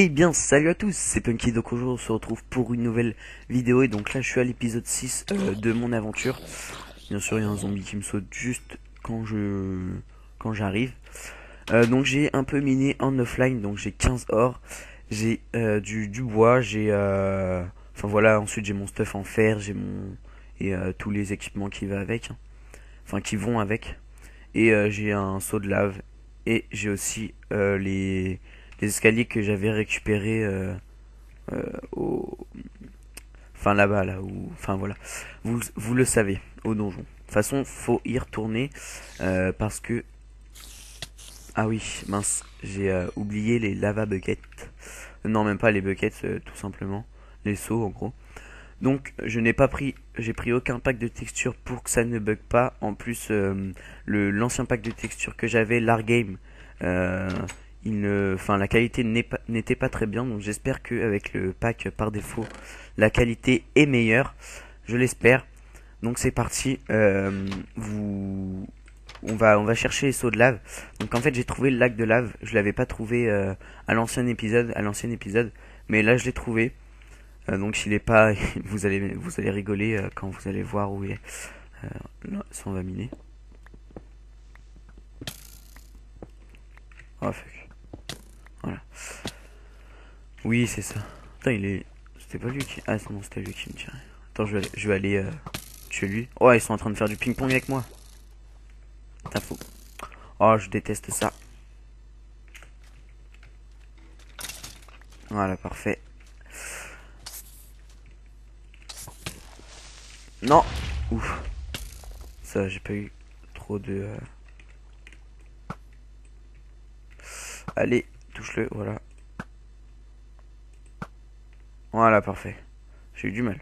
Eh bien, salut à tous, c'est Punky, donc aujourd'hui on se retrouve pour une nouvelle vidéo. Et donc là je suis à l'épisode 6 de mon aventure. Bien sûr il y a un zombie qui me saute juste quand j'arrive. Donc j'ai un peu miné en offline, donc j'ai 15 or. J'ai du bois, enfin voilà, ensuite j'ai mon stuff en fer, j'ai mon... Et tous les équipements qui va avec, hein. Enfin qui vont avec. Et j'ai un seau de lave. Et j'ai aussi les escaliers que j'avais récupérés au... Enfin là-bas, là où... Enfin voilà. Vous le savez, au donjon. De toute façon, faut y retourner parce que... Ah oui, mince, j'ai oublié les lava buckets. Non, même pas les buckets, tout simplement. Les seaux, en gros. Donc, je n'ai pas pris... J'ai pris aucun pack de texture pour que ça ne bug pas. En plus, l'ancien pack de texture que j'avais, l'Argame, euh, enfin, la qualité n'était pas très bien. Donc, j'espère qu'avec le pack par défaut, la qualité est meilleure. Je l'espère. Donc, c'est parti. On va chercher les seaux de lave. Donc, en fait, j'ai trouvé le lac de lave. Je l'avais pas trouvé à l'ancien épisode. Mais là, je l'ai trouvé. Donc s'il est pas, vous allez rigoler quand vous allez voir où il est. Là, ça on va miner. Oh fuck. Voilà. Oui c'est ça. Attends il est, c'était pas lui qui, ah non c'était lui qui me tirait. Attends je vais aller tuer lui. Oh ils sont en train de faire du ping pong avec moi. T'as fou. Oh je déteste ça. Voilà parfait. Non. Ouf. Ça j'ai pas eu trop de. Allez touche-le voilà. Voilà parfait. J'ai eu du mal.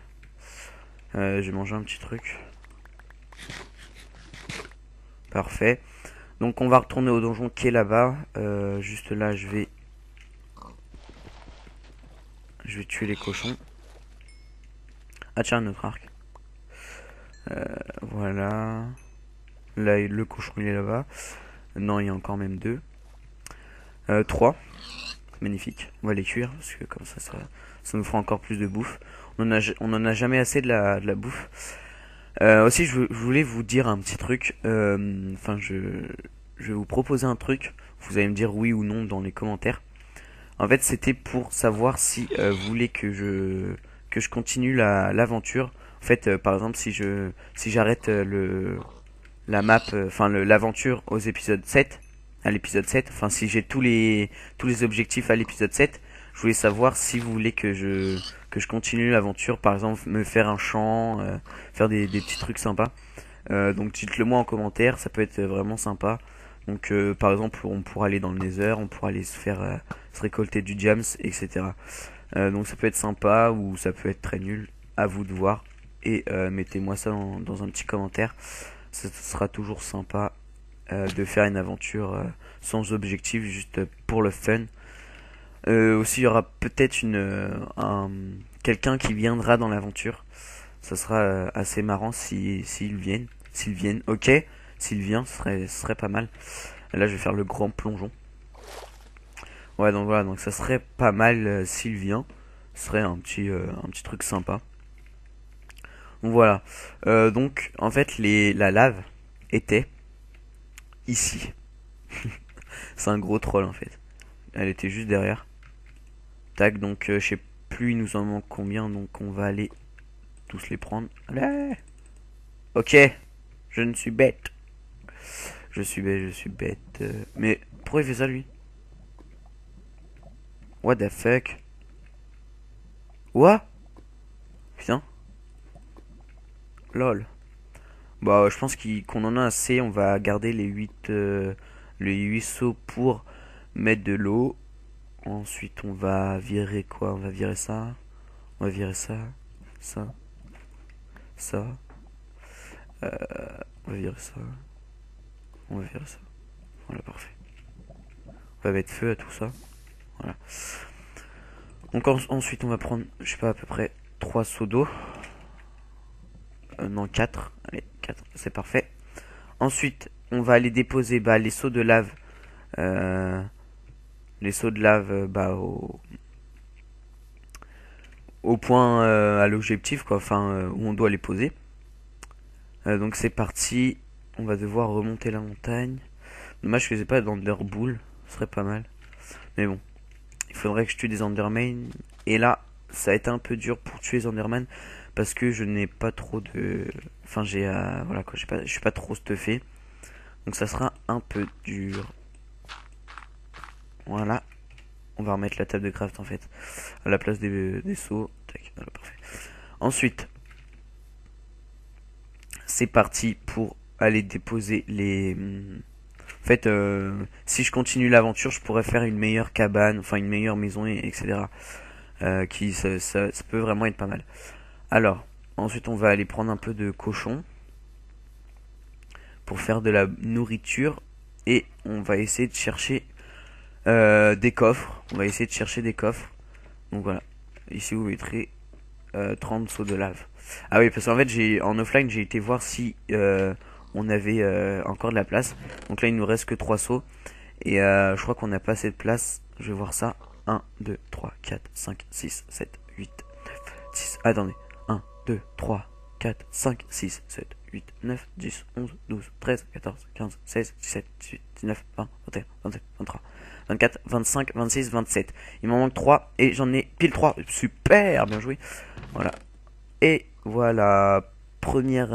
J'ai mangé un petit truc. Parfait. Donc on va retourner au donjon qui est là-bas. Juste là, je vais tuer les cochons. Ah tiens, notre arc. Voilà. Là, le cochon il est là-bas. Non, il y a encore même deux. Trois. Magnifique. On va les cuire parce que comme ça nous fera encore plus de bouffe. On en a jamais assez de la bouffe. Aussi, je voulais vous dire un petit truc. Enfin, je vais vous proposer un truc. Vous allez me dire oui ou non dans les commentaires. En fait, c'était pour savoir si vous voulez que je continue l'aventure. En fait, par exemple, si j'arrête la map, enfin l'aventure aux épisodes 7, à l'épisode 7, enfin si j'ai tous les objectifs à l'épisode 7, je voulais savoir si vous voulez que je continue l'aventure, par exemple me faire un champ, faire des petits trucs sympas. Donc dites-le moi en commentaire, ça peut être vraiment sympa. Donc par exemple on pourra aller dans le Nether, on pourra aller se récolter du Jams, etc. Donc ça peut être sympa ou ça peut être très nul, à vous de voir. Et mettez-moi ça dans un petit commentaire. Ça sera toujours sympa de faire une aventure sans objectif, juste pour le fun. Aussi il y aura peut-être quelqu'un qui viendra dans l'aventure. Ça sera assez marrant s'ils viennent. S'ils viennent, ok. S'il vient, ce serait pas mal. Là, je vais faire le grand plongeon. Ouais, donc voilà, donc ça serait pas mal s'il vient. Ce serait un petit truc sympa. Donc voilà. Donc, en fait, la lave était ici. C'est un gros troll, en fait. Elle était juste derrière. Tac, donc je sais plus, il nous en manque combien, donc on va aller tous les prendre. Allez. Ok, je ne suis bête. Je suis bête, je suis bête. Mais pourquoi il fait ça lui? What the fuck? What? Putain. Lol. Bah je pense qu'on en a assez. On va garder les 8 seaux pour mettre de l'eau. Ensuite on va virer quoi? On va virer ça. On va virer ça. Ça. Ça. On va virer ça. On va virer ça. Voilà, parfait. On va mettre feu à tout ça. Voilà. Donc ensuite on va prendre, je sais pas, à peu près 3 seaux d'eau. Non, 4. Allez, 4, c'est parfait. Ensuite, on va aller déposer les seaux de lave. Les seaux de lave au point, à l'objectif, quoi, enfin, où on doit les poser. Donc c'est parti, on va devoir remonter la montagne. Dommage que j'ai pas d'Enderbull, ce serait pas mal. Mais bon, il faudrait que je tue des Endermen. Et là, ça a été un peu dur pour tuer les Enderman parce que je n'ai pas trop de... Enfin, voilà quoi, je suis pas trop stuffé. Donc ça sera un peu dur. Voilà. On va remettre la table de craft en fait à la place des seaux. Tac, voilà, parfait. Ensuite, c'est parti pour aller déposer les... En fait, si je continue l'aventure, je pourrais faire une meilleure cabane, enfin une meilleure maison, etc. Ça peut vraiment être pas mal. Alors, ensuite on va aller prendre un peu de cochon pour faire de la nourriture et on va essayer de chercher des coffres. On va essayer de chercher des coffres. Donc voilà, ici vous mettrez 30 seaux de lave. Ah oui, parce qu'en fait en offline j'ai été voir si on avait encore de la place. Donc là il nous reste que 3 seaux et je crois qu'on n'a pas assez de place. Je vais voir ça. 1, 2, 3, 4, 5, 6, 7, 8, 9, 10. Attendez. 1, 2, 3, 4, 5, 6, 7, 8, 9, 10, 11, 12, 13, 14, 15, 16, 17, 18, 19, 20, 21, 22, 23, 24, 25, 26, 27. Il m'en manque 3 et j'en ai pile 3. Super, bien joué. Voilà. Et voilà. Premier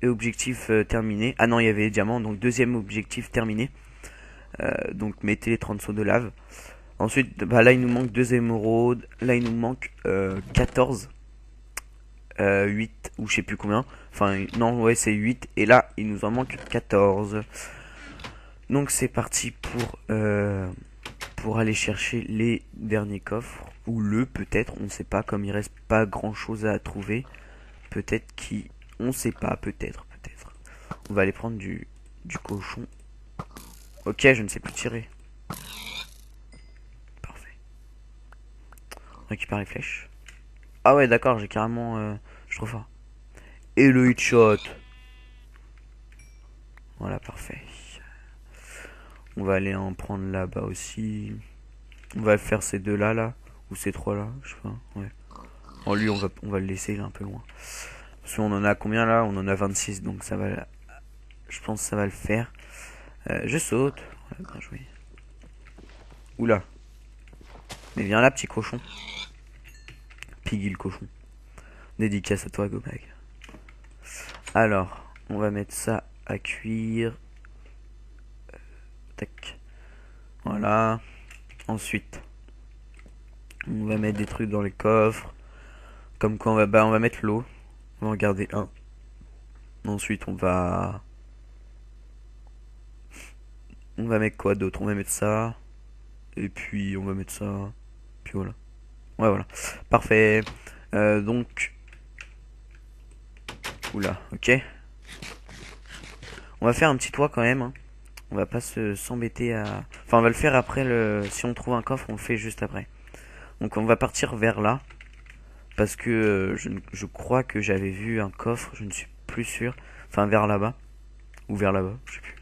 objectif terminé. Ah non, il y avait les diamants. Donc deuxième objectif terminé. Donc mettez les 30 seaux de lave. Ensuite, bah, là il nous manque 2 émeraudes. Là il nous manque 14. 8 ou je sais plus combien. Enfin non, ouais, c'est 8 et là il nous en manque 14. Donc c'est parti pour aller chercher les derniers coffres ou peut-être, on ne sait pas, comme il reste pas grand chose à trouver. Peut-être qui, on sait pas, peut-être. On va aller prendre du cochon. Ok, je ne sais plus tirer. Parfait. On récupère les flèches. Ah ouais, d'accord, j'ai carrément, je suis trop fort. Et le headshot. Voilà, parfait. On va aller en prendre là-bas aussi. On va faire ces deux-là, là. Ou ces trois-là, je sais pas. Ouais. En lui, on va le laisser là, un peu loin. Parce qu'on en a combien là? On en a 26, donc ça va... Je pense que ça va le faire. Je saute. Ouais, bien joué. Oula. Mais viens là, petit cochon. Piggy le cochon. Dédicace à toi, Gomag. Alors, on va mettre ça à cuire. Tac. Voilà. Ensuite, on va mettre des trucs dans les coffres. Comme quoi on va mettre l'eau. On va en garder un. Ensuite, on va mettre quoi d'autre? On va mettre ça. Et puis, on va mettre ça. Puis voilà. Ouais, voilà. Parfait. Donc... Oula, ok. On va faire un petit toit quand même. Hein. On va pas s'embêter à... Enfin, on va le faire après Si on trouve un coffre, on le fait juste après. Donc, on va partir vers là. Parce que je crois que j'avais vu un coffre. Je ne suis plus sûr. Enfin, vers là-bas. Ou vers là-bas, je sais plus.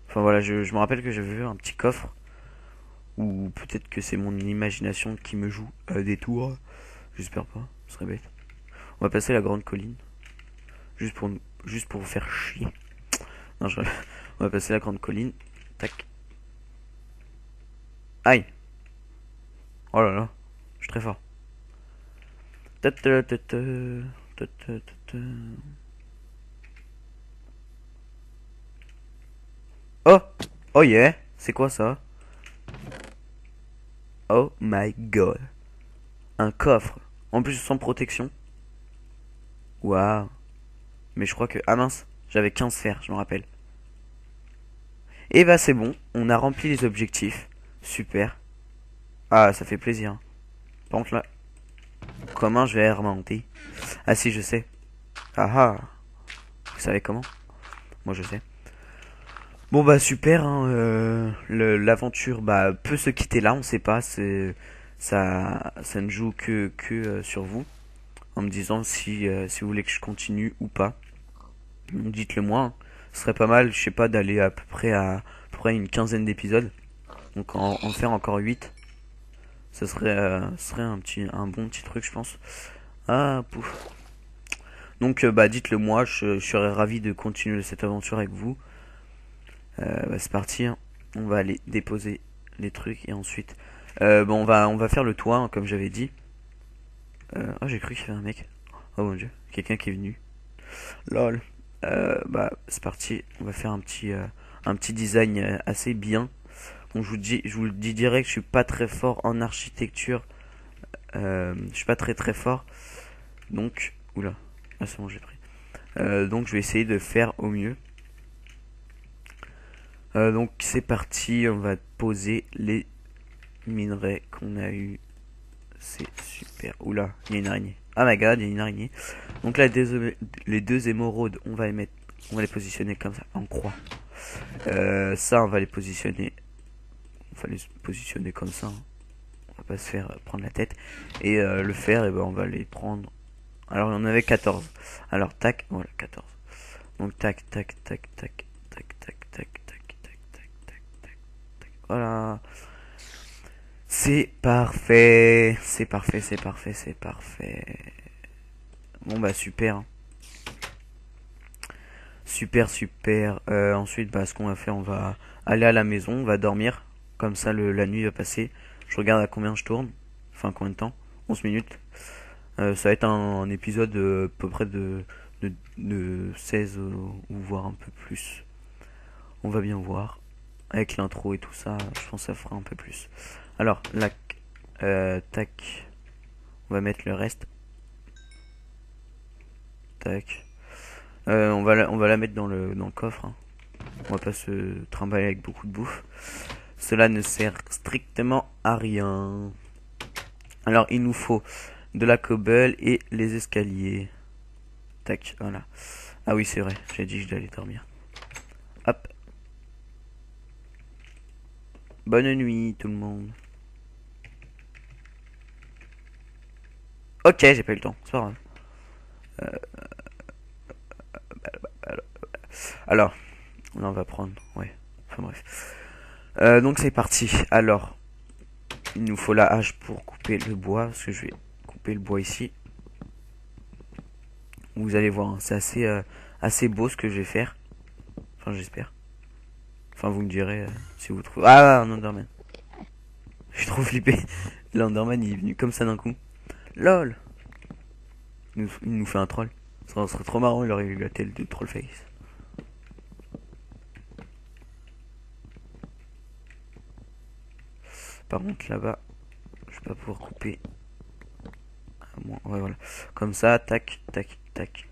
Enfin, voilà, je me rappelle que j'avais vu un petit coffre. Ou peut-être que c'est mon imagination qui me joue des tours. J'espère pas, ce serait bête. On va passer la grande colline. Juste pour vous faire chier. Non, on va passer la grande colline. Tac. Aïe. Oh là là. Je suis très fort. Oh. Oh yeah. C'est quoi ça? Oh my god. Un coffre. En plus sans protection. Waouh. Mais je crois que... Ah mince. J'avais 15 fers, je me rappelle. Et bah c'est bon. On a rempli les objectifs. Super. Ah, ça fait plaisir. Par contre là... Comment je vais remonter? Ah si, je sais. Ah ah. Vous savez comment? Moi je sais. Bon bah super, hein, l'aventure bah, peut se quitter là, on sait pas, ça ne joue que sur vous, en me disant si vous voulez que je continue ou pas. Dites-le moi, hein. Ce serait pas mal, je sais pas, d'aller à peu près une quinzaine d'épisodes, donc en faire encore 8. Ce serait un bon petit truc, je pense. Ah, pouf. Donc, bah, dites-le moi, je serais ravi de continuer cette aventure avec vous. Bah, c'est parti, hein. On va aller déposer les trucs et ensuite, bon, on va faire le toit, hein, comme j'avais dit. Ah, j'ai cru qu'il y avait un mec. Oh mon dieu, quelqu'un qui est venu. Lol. Bah, c'est parti. On va faire un petit design assez bien. Bon, je vous le dis direct, je suis pas très fort en architecture. Je suis pas très fort. Donc, oula. Ah, c'est bon, j'ai pris. Donc, je vais essayer de faire au mieux. Donc, c'est parti. On va poser les minerais qu'on a eu. C'est super. Oula, il y a une araignée. Ah my god, il y a une araignée. Donc là, les deux émeraudes, on va les positionner comme ça, en croix. Ça, on va les positionner. On va les positionner comme ça, hein. On va pas se faire prendre la tête. Et le fer, et ben, on va les prendre. Alors, on avait 14. Alors, tac, voilà, 14. Donc, tac, tac, tac, tac, tac, tac, tac, tac, tac, tac, tac, tac, tac. Voilà. C'est parfait. C'est parfait, c'est parfait, c'est parfait. Bon, bah, super, hein. Super, super. Ensuite, bah, ce qu'on va faire, on va aller à la maison, on va dormir. Comme ça, la nuit va passer. Je regarde à combien je tourne. Enfin, combien de temps? 11 minutes. Ça va être un épisode à peu près de 16 ou voire un peu plus. On va bien voir. Avec l'intro et tout ça, je pense que ça fera un peu plus. Alors, là, tac. On va mettre le reste. Tac. On va la mettre dans le coffre, hein. On va pas se trimballer avec beaucoup de bouffe. Cela ne sert strictement à rien. Alors, il nous faut de la cobble et les escaliers. Tac, voilà. Ah oui, c'est vrai, j'ai dit que je devais aller dormir. Hop. Bonne nuit, tout le monde. Ok, j'ai pas eu le temps, c'est pas grave. Alors, là, on va prendre. Ouais, enfin bref. Donc, c'est parti. Alors, il nous faut la hache pour couper le bois. Parce que je vais couper le bois ici. Vous allez voir, hein, c'est assez beau ce que je vais faire. Enfin, j'espère. Enfin, vous me direz si vous trouvez. Ah, un Enderman. Je suis trop flippé. L'Enderman, il est venu comme ça d'un coup. LOL. Il nous fait un troll. Ça serait trop marrant, il aurait eu la tête de Trollface. Par contre, là-bas, je vais pas pouvoir couper. Ouais, voilà. Comme ça, tac, tac, tac.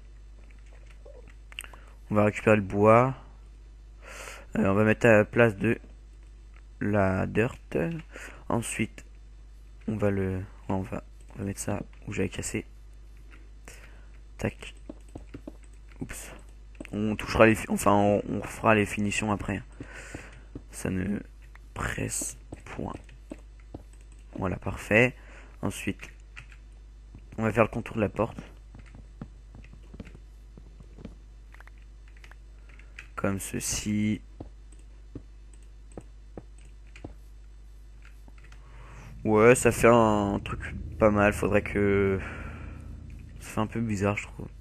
On va récupérer le bois. On va mettre à la place de la dirt. Ensuite, on va mettre ça où j'avais cassé. Tac. Oups. On touchera enfin, on fera les finitions après. Ça ne presse point. Voilà, parfait. Ensuite, on va faire le contour de la porte. Comme ceci. Ouais, ça fait un truc pas mal. Faudrait que... Ça fait un peu bizarre, je trouve. De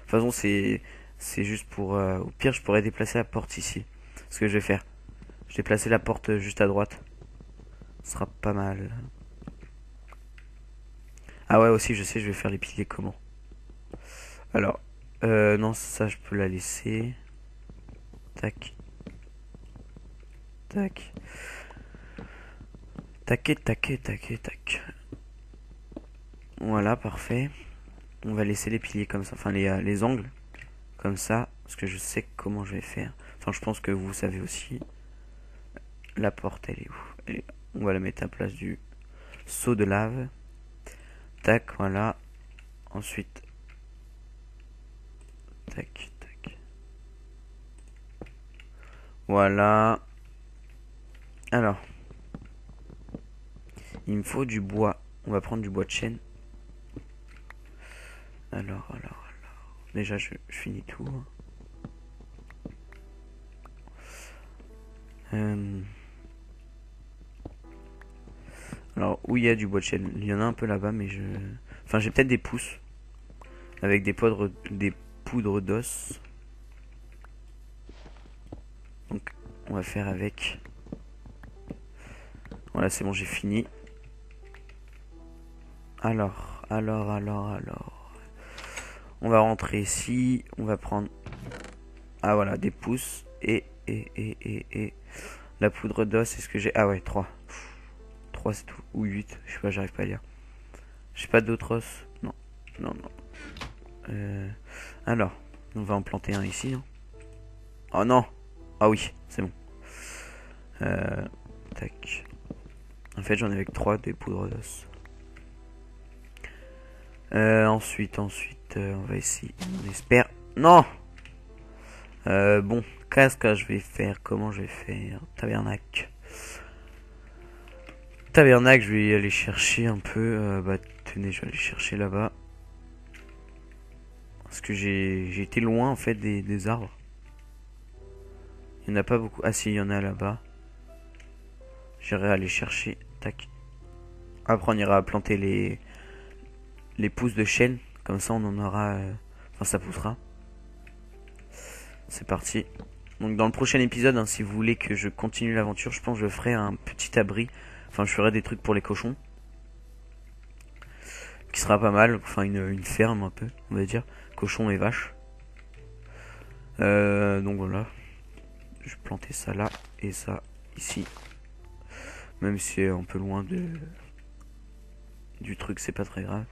toute façon, c'est juste pour... Au pire, je pourrais déplacer la porte ici. Ce que je vais faire. Je vais placer la porte juste à droite. Ce sera pas mal. Ah ouais, aussi, je sais, je vais faire les piliers comment. Alors, non, ça, je peux la laisser. Tac. Tac. Tac, tac, tac, tac. Voilà, parfait. On va laisser les piliers comme ça, enfin les angles comme ça, parce que je sais comment je vais faire. Enfin, je pense que vous savez aussi. La porte, elle est où? On va la mettre à la place du seau de lave. Tac, voilà. Ensuite, tac, tac. Voilà. Alors, il me faut du bois. On va prendre du bois de chêne. Alors. Déjà, je finis tout. Alors, où il y a du bois de chêne? Il y en a un peu là-bas, mais je... Enfin, j'ai peut-être des pousses. Avec des poudres d'os. Donc, on va faire avec. Voilà, c'est bon, j'ai fini. Alors. On va rentrer ici. On va prendre... Ah, voilà, des pousses. Et... La poudre d'os, est-ce que j'ai... Ah ouais, 3. 3 c'est tout. Ou 8, je sais pas, j'arrive pas à lire. J'ai pas d'autres os. Non, non, non. Alors, on va en planter un ici. Hein. Oh non. Ah oui, c'est bon. Tac. En fait, j'en ai avec 3 des poudres d'os. Ensuite, on va essayer. On espère. Non. Bon, qu'est-ce que je vais faire? Comment je vais faire? Tabernacle. Tabernacle, je vais aller chercher un peu. Bah, tenez, je vais aller chercher là-bas. Parce que j'ai été loin en fait des arbres. Il n'y en a pas beaucoup. Ah si, il y en a là-bas. J'irai aller chercher. Tac. Après, on ira planter les pousses de chêne. Comme ça, on en aura. Enfin, ça poussera. C'est parti. Donc, dans le prochain épisode, hein, si vous voulez que je continue l'aventure, je pense que je ferai un petit abri. Enfin, je ferai des trucs pour les cochons. Qui sera pas mal. Enfin, une ferme un peu, on va dire. Cochons et vaches. Donc voilà. Je vais planter ça là et ça ici. Même si c'est un peu loin du truc, c'est pas très grave.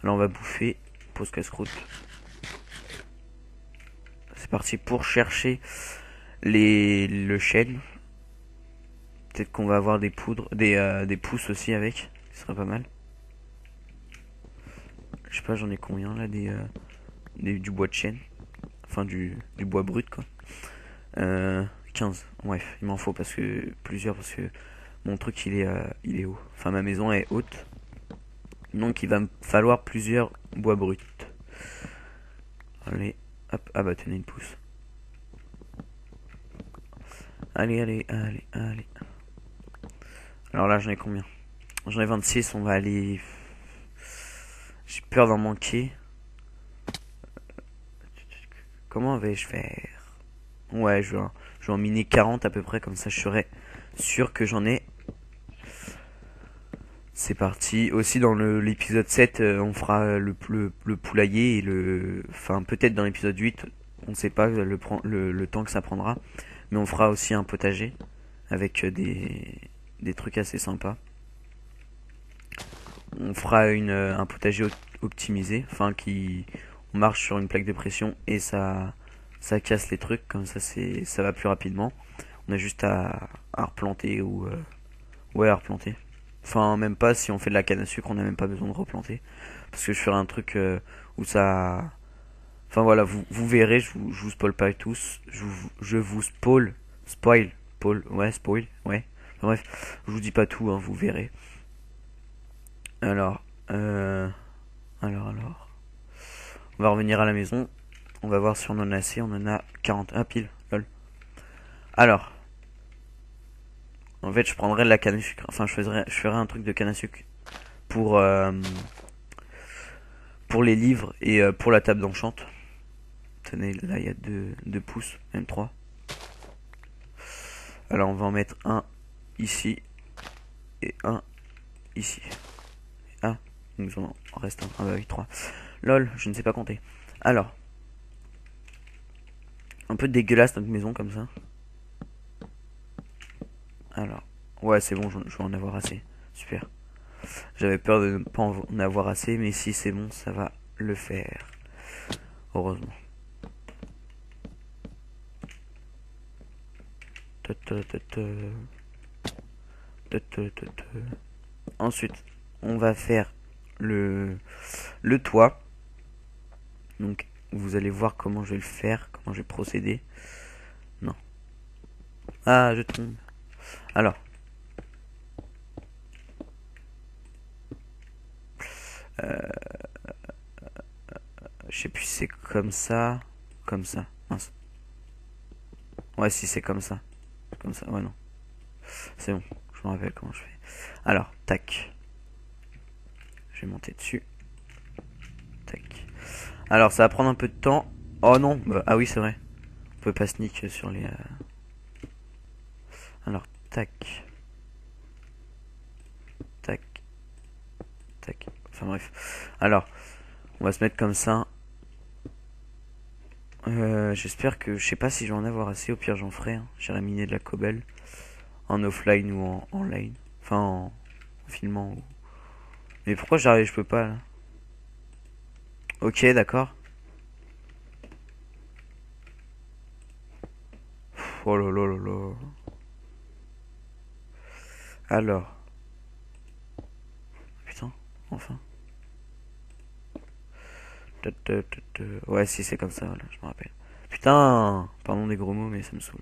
Alors on va bouffer. Pause casse-croûte. C'est parti pour chercher le chêne. Peut-être qu'on va avoir des poudres, des pousses aussi avec. Ce serait pas mal. Je sais pas, j'en ai combien là du bois de chêne. Enfin du bois brut quoi. 15. Bref, il m'en faut parce que plusieurs parce que mon truc il est haut. Enfin ma maison est haute. Donc il va me falloir plusieurs bois bruts. Allez, hop, ah bah tenez une pousse. Allez. Alors là j'en ai combien? J'en ai 26, on va aller... J'ai peur d'en manquer. Comment vais-je faire? Ouais, je vais en miner 40 à peu près, comme ça je serai sûr que j'en ai. C'est parti. Aussi dans l'épisode 7, on fera le poulailler et le... Enfin peut-être dans l'épisode 8, on sait pas le temps que ça prendra. Mais on fera aussi un potager avec des trucs assez sympas. On fera un potager optimisé, enfin qui on marche sur une plaque de pression et ça casse les trucs, comme ça va plus rapidement. On a juste à replanter ou ouais à replanter. Enfin même pas, si on fait de la canne à sucre, on n'a même pas besoin de replanter parce que je ferai un truc où ça... Enfin voilà, vous verrez, je vous spoil pas tous, je vous spoil, ouais. Enfin, bref, je vous dis pas tout, hein, vous verrez. Alors, alors. On va revenir à la maison. On va voir si on en a assez. On en a 40. Ah, pile. Lol. Alors. En fait, je prendrais de la canne à sucre. Enfin, je ferais un truc de canne à sucre. Pour, pour les livres et pour la table d'enchante. Tenez, là, il y a deux pouces. Même 3. Alors, on va en mettre un ici. Et un ici. Ah, il nous en reste un. Ah bah oui, 3. Lol, je ne sais pas compter. Alors. Un peu dégueulasse notre maison comme ça. Alors. Ouais, c'est bon, je vais en avoir assez. Super. J'avais peur de ne pas en avoir assez, mais si c'est bon, ça va le faire. Heureusement. Ensuite, on va faire le toit. Donc, vous allez voir comment je vais le faire, comment je vais procéder. Non. Ah, je tombe. Alors. Je sais plus si c'est comme ça. Comme ça. Mince. Ouais, si c'est comme ça. Comme ça, ouais, non. C'est bon, je me rappelle comment je fais. Alors, tac. Je vais monter dessus. Tac. Alors, ça va prendre un peu de temps. Oh non, ah oui, c'est vrai. On peut pas sneak sur les... Alors, tac. Tac. Tac. Enfin bref. Alors, on va se mettre comme ça. J'espère que... Je sais pas si je vais en avoir assez. Au pire, j'en ferai. Hein. J'irai miner de la cobble. En offline ou en lane. Enfin, en filmant. Mais pourquoi j'arrive? Je peux pas, là. Ok, d'accord. Oh là là là là. Alors. Putain, enfin. Ouais, si c'est comme ça, voilà, je me rappelle. Putain, pardon des gros mots, mais ça me saoule.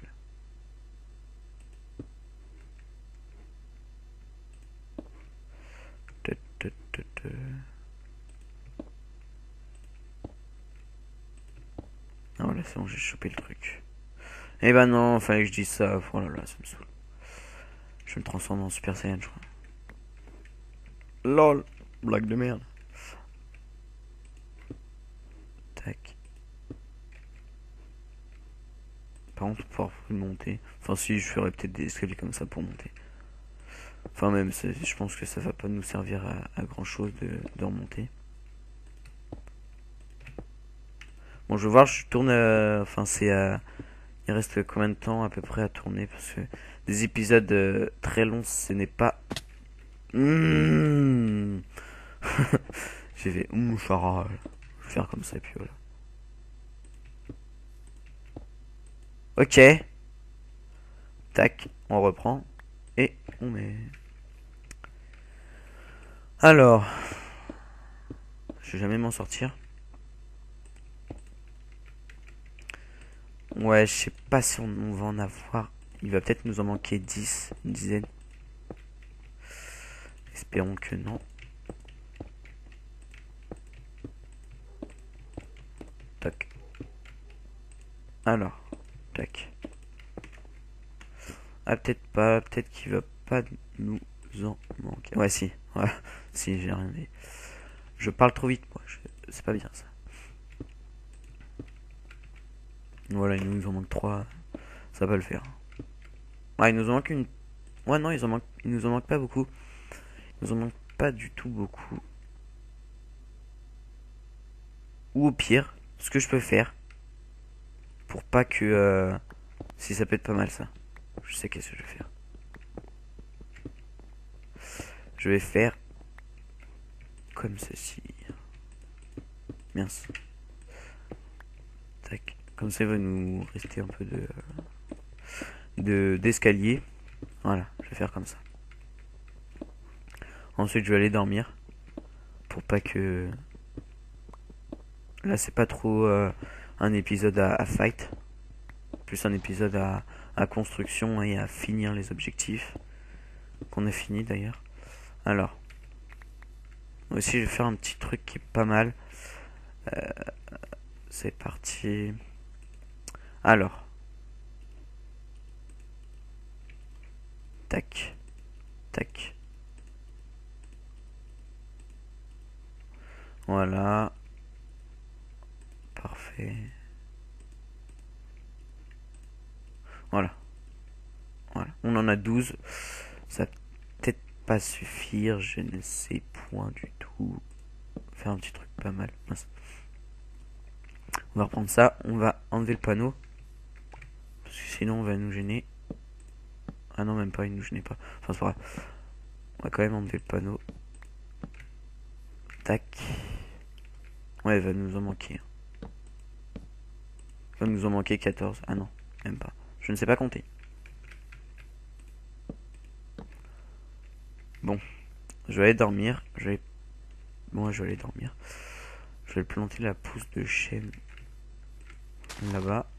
Ah voilà, c'est bon, j'ai chopé le truc. Eh ben non, fallait que je dise ça. Oh là là, ça me saoule. Je me transforme en Super Saiyan, je crois. LOL, blague de merde. Tac. Par contre, pour pouvoir monter. Enfin, si, je ferais peut-être des escaliers comme ça pour monter. Enfin, même, je pense que ça va pas nous servir à grand chose de remonter. Bon, je vais voir, je tourne. Enfin, c'est. Il reste combien de temps à peu près à tourner? Parce que des épisodes très longs, ce n'est pas. Mmh. J'ai fait. Farah. Je vais faire comme ça, et puis voilà. Ok. Tac, on reprend. Et on met. Alors. Je vais jamais m'en sortir. Ouais, je sais pas si on va en avoir. Il va peut-être nous en manquer 10, une dizaine. Espérons que non. Tac. Alors, tac. Ah, peut-être pas, peut-être qu'il va pas nous en manquer. Ouais, si, ouais, si, j'ai rien dit. Je parle trop vite, moi, c'est pas bien ça. Voilà, il nous en manque 3, ça va le faire. Ah, il nous en manque une. Ouais, non, il nous en manque pas beaucoup. Il nous en manque pas du tout beaucoup. Ou au pire, ce que je peux faire, pour pas que... si ça peut être pas mal ça. Je sais qu'est-ce que je vais faire. Je vais faire comme ceci. Mince. Tac. Comme ça, il va nous rester un peu d'escalier. Voilà, je vais faire comme ça. Ensuite, je vais aller dormir. Pour pas que... Là, c'est pas trop un épisode à fight. Plus un épisode à construction et à finir les objectifs. Qu'on a fini d'ailleurs. Alors. Aussi, je vais faire un petit truc qui est pas mal. C'est parti. Alors. Tac. Tac. Voilà. Parfait. Voilà. Voilà. On en a 12. Ça va peut-être pas suffire. Je ne sais point du tout. Faire un petit truc pas mal. Mince. On va reprendre ça. On va enlever le panneau. Parce que sinon on va nous gêner. Ah non, même pas. Il nous gênait pas. Enfin, c'est pas grave. On va quand même enlever le panneau. Tac. Ouais, il va nous en manquer. Il va nous en manquer 14. Ah non, même pas. Je ne sais pas compter. Bon. Je vais aller dormir. Bon, je vais aller dormir. Je vais planter la pousse de chêne là-bas.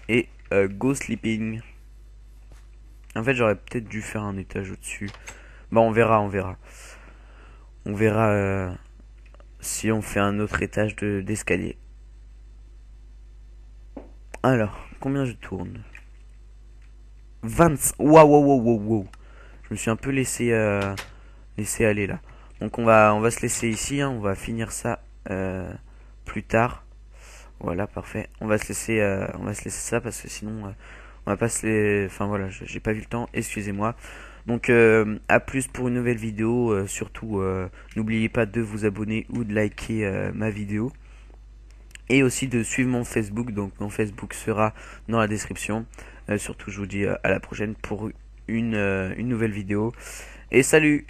Et go sleeping. En fait, j'aurais peut-être dû faire un étage au-dessus. Bon, on verra, on verra. On verra si on fait un autre étage d'escalier. Alors, combien je tourne? 25. Waouh, waouh, waouh, waouh. Je me suis un peu laissé aller là. Donc on va se laisser ici, hein. On va finir ça plus tard. Voilà, parfait. On va se laisser ça parce que sinon on va pas se les... Enfin voilà, j'ai pas vu le temps, excusez-moi. Donc à plus pour une nouvelle vidéo. Surtout n'oubliez pas de vous abonner ou de liker ma vidéo. Et aussi de suivre mon Facebook. Donc mon Facebook sera dans la description. Surtout je vous dis à la prochaine pour une nouvelle vidéo. Et salut!